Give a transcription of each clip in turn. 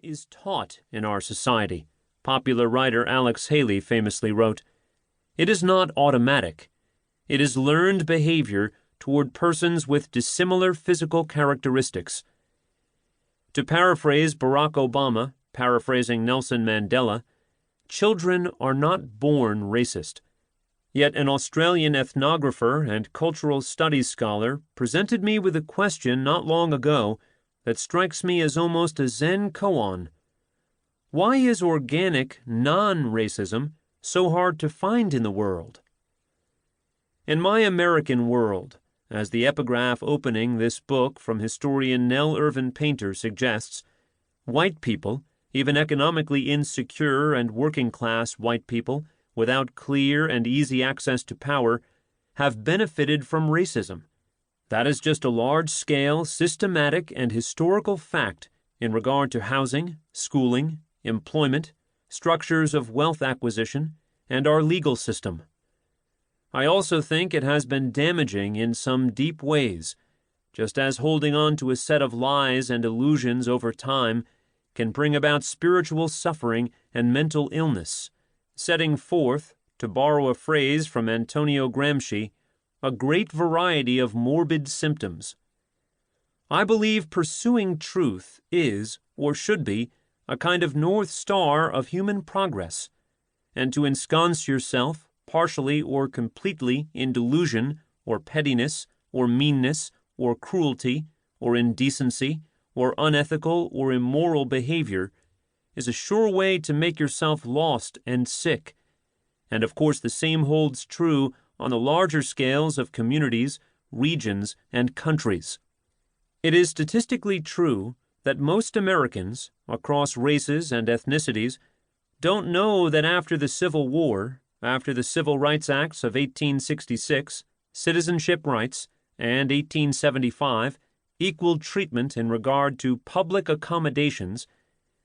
is taught in our society. Popular writer Alex Haley famously wrote, "It is not automatic. It is learned behavior toward persons with dissimilar physical characteristics." To paraphrase Barack Obama, paraphrasing Nelson Mandela, children are not born racist. Yet an Australian ethnographer and cultural studies scholar presented me with a question not long ago that strikes me as almost a Zen koan. Why is organic non-racism so hard to find in the world? In my American world, as the epigraph opening this book from historian Nell Irvin Painter suggests, white people, even economically insecure and working-class white people, without clear and easy access to power, have benefited from racism. That is just a large-scale, systematic, and historical fact in regard to housing, schooling, employment, structures of wealth acquisition, and our legal system. I also think it has been damaging in some deep ways, just as holding on to a set of lies and illusions over time can bring about spiritual suffering and mental illness, setting forth, to borrow a phrase from Antonio Gramsci, a great variety of morbid symptoms. I believe pursuing truth is, or should be, a kind of north star of human progress, and to ensconce yourself, partially or completely, in delusion, or pettiness, or meanness, or cruelty, or indecency, or unethical or immoral behavior is a sure way to make yourself lost and sick. And of course the same holds true on the larger scales of communities, regions, and countries. It is statistically true that most Americans, across races and ethnicities, don't know that after the Civil War, after the Civil Rights Acts of 1866, citizenship rights, and 1875, equal treatment in regard to public accommodations,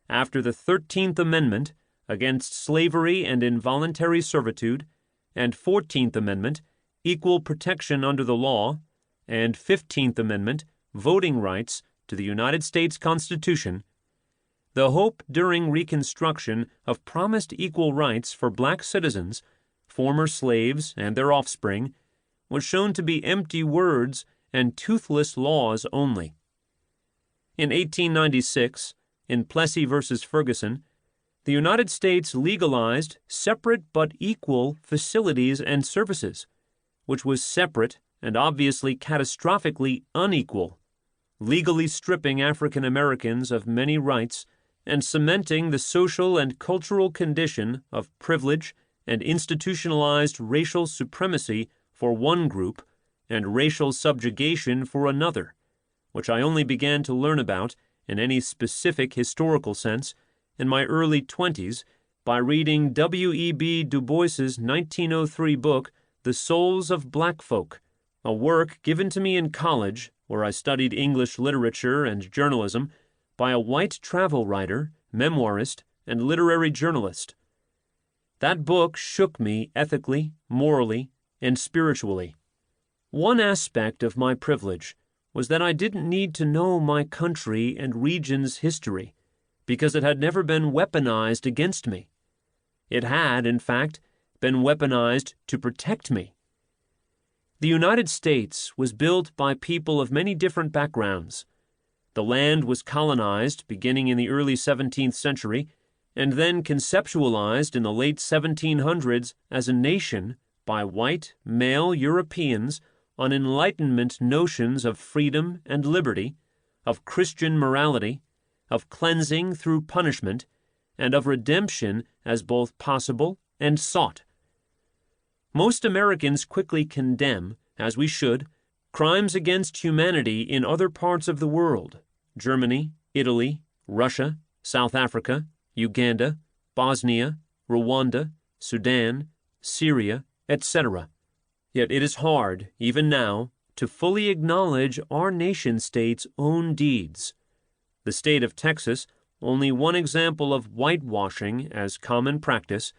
after the 13th Amendment against slavery and involuntary servitude, and 14th Amendment, equal protection under the law, and 15th Amendment, voting rights to the United States Constitution, the hope during Reconstruction of promised equal rights for black citizens, former slaves, and their offspring was shown to be empty words and toothless laws only. In 1896, in Plessy v. Ferguson, the United States legalized separate but equal facilities and services, which was separate and obviously catastrophically unequal, legally stripping African Americans of many rights and cementing the social and cultural condition of privilege and institutionalized racial supremacy for one group and racial subjugation for another, which I only began to learn about in any specific historical sense in my early 20s by reading W.E.B. Du Bois's 1903 book, The Souls of Black Folk, a work given to me in college where I studied English literature and journalism by a white travel writer, memoirist, and literary journalist. That book shook me ethically, morally, and spiritually. One aspect of my privilege was that I didn't need to know my country and region's history because it had never been weaponized against me. It had, in fact, been weaponized to protect me. The United States was built by people of many different backgrounds. The land was colonized beginning in the early 17th century and then conceptualized in the late 1700s as a nation by white, male Europeans on Enlightenment notions of freedom and liberty, of Christian morality, of cleansing through punishment, and of redemption as both possible and sought. Most Americans quickly condemn, as we should, crimes against humanity in other parts of the world, Germany, Italy, Russia, South Africa, Uganda, Bosnia, Rwanda, Sudan, Syria, etc. Yet it is hard, even now, to fully acknowledge our nation-state's own deeds. The state of Texas, only one example of whitewashing as common practice,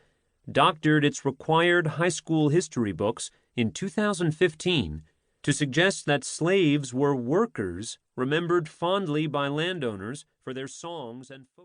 doctored its required high school history books in 2015 to suggest that slaves were workers remembered fondly by landowners for their songs and folk.